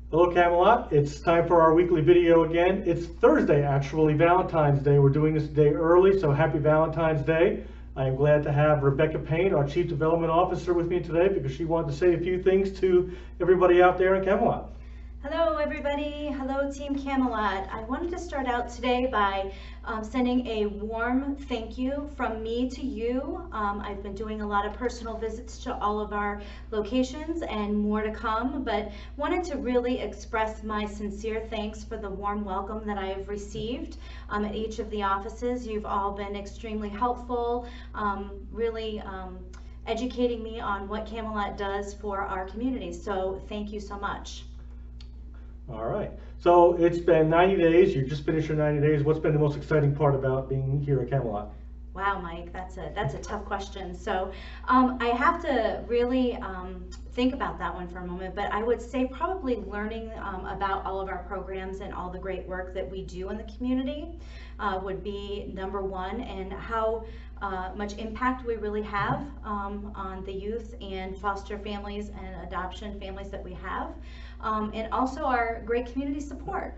Hello Camelot, it's time for our weekly video again. It's Thursday actually, Valentine's Day. We're doing this day early, so happy Valentine's Day. I am glad to have Rebecca Payne, our Chief Development Officer, with me today because she wanted to say a few things to everybody out there in Camelot. Hello everybody, hello Team Camelot. I wanted to start out today by sending a warm thank you from me to you. I've been doing a lot of personal visits to all of our locations and more to come, but wanted to really express my sincere thanks for the warm welcome that I have received at each of the offices. You've all been extremely helpful, really educating me on what Camelot does for our community, so thank you so much. All right, so it's been 90 days. You just finished your 90 days. What's been the most exciting part about being here at Camelot? Wow, Mike, that's a tough question. So I have to really think about that one for a moment, but I would say probably learning about all of our programs and all the great work that we do in the community would be number one, and how much impact we really have on the youth and foster families and adoption families that we have, and also our great community support.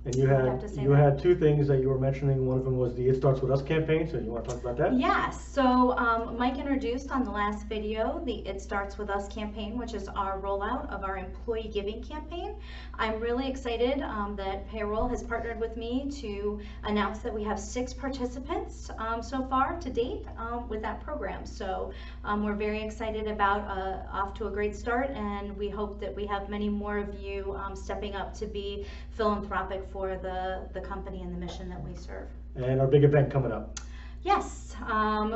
And you had two things that you were mentioning. One of them was the It Starts With Us campaign, so you want to talk about that? Yes, so Mike introduced on the last video the It Starts With Us campaign, which is our rollout of our employee giving campaign. I'm really excited that payroll has partnered with me to announce that we have 6 participants so far to date with that program. So we're very excited about off to a great start, and we hope that we have many more of you stepping up to be philanthropic for the company and the mission that we serve. And our big event coming up. Yes,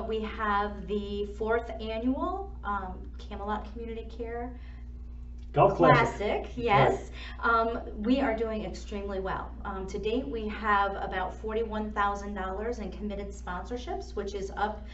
we have the 4th annual Camelot Community Care Golf Classic. Yes, right. We are doing extremely well. To date, we have about $41,000 in committed sponsorships, which is up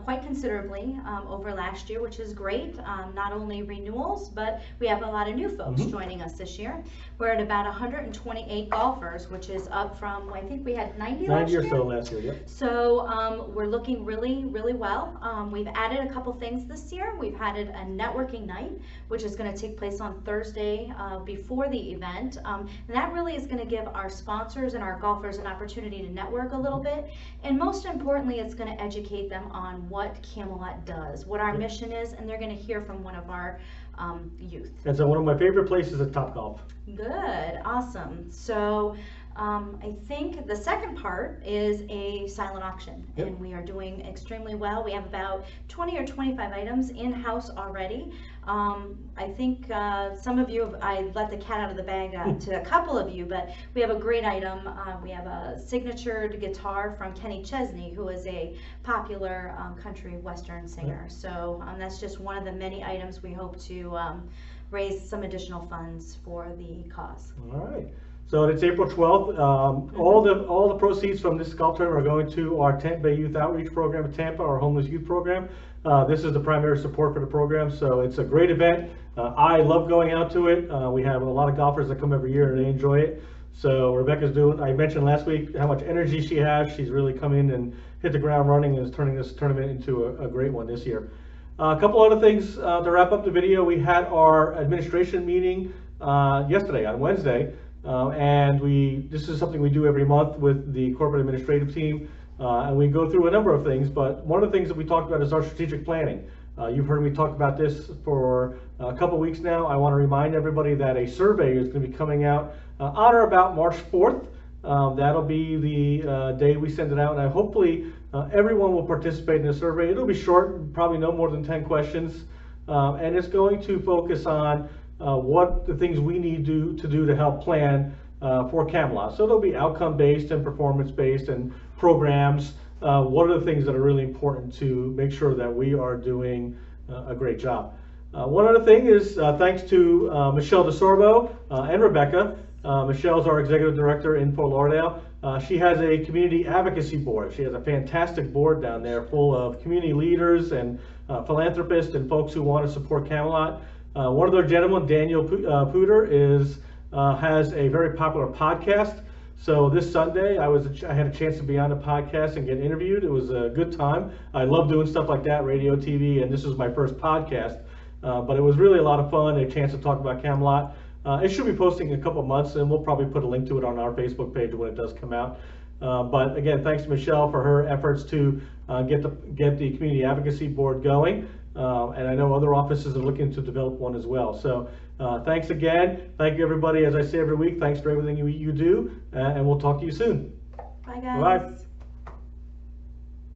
quite considerably over last year, which is great. Not only renewals, but we have a lot of new folks joining us this year. We're at about 128 golfers, which is up from, I think we had 90 last year. 90 or so last year, yep. So we're looking really, really well. We've added a couple things this year. We've added a networking night, which is going to take place on Thursday before the event. And that really is going to give our sponsors and our golfers an opportunity to network a little bit. And most importantly, it's going to educate them on what Camelot does, what our mission is, and they're going to hear from one of our youth. And so one of my favorite places is Topgolf. Good, awesome. So I think the second part is a silent auction, and we are doing extremely well. We have about 20 or 25 items in-house already. I think some of you, I let the cat out of the bag to a couple of you, but we have a great item. We have a signature guitar from Kenny Chesney, who is a popular country western singer. So that's just one of the many items we hope to raise some additional funds for the cause. All right. So it's April 12th. All the proceeds from this golf tournament are going to our Tampa Bay Youth Outreach Program in Tampa, our homeless youth program. This is the primary support for the program, so it's a great event. I love going out to it. We have a lot of golfers that come every year and they enjoy it. So Rebecca's doing, I mentioned last week how much energy she has. She's really come in and hit the ground running and is turning this tournament into a great one this year. A couple other things to wrap up the video. We had our administration meeting yesterday on Wednesday. And this is something we do every month with the corporate administrative team, and we go through a number of things, but one of the things that we talked about is our strategic planning. You've heard me talk about this for a couple weeks now. I want to remind everybody that a survey is going to be coming out on or about March 4th. That'll be the day we send it out, and hopefully everyone will participate in the survey. It'll be short, probably no more than 10 questions, and it's going to focus on what the things we need to do to help plan for Camelot. So it'll be outcome-based and performance-based and programs. What are the things that are really important to make sure that we are doing a great job? One other thing is thanks to Michelle DeSorbo and Rebecca. Michelle's our executive director in Fort Lauderdale. She has a community advocacy board. She has a fantastic board down there full of community leaders and philanthropists and folks who want to support Camelot. One of their gentlemen, Daniel Pooter, has a very popular podcast. So this Sunday, I had a chance to be on the podcast and get interviewed. It was a good time. I love doing stuff like that, radio, TV, and this was my first podcast. But it was really a lot of fun, a chance to talk about Camelot. It should be posting in a couple of months, and we'll probably put a link to it on our Facebook page when it does come out. But again, thanks to Michelle for her efforts to get the Community Advocacy Board going. And I know other offices are looking to develop one as well. So thanks again. Thank you, everybody. As I say every week, thanks for everything you do, and we'll talk to you soon. Bye, guys. Bye.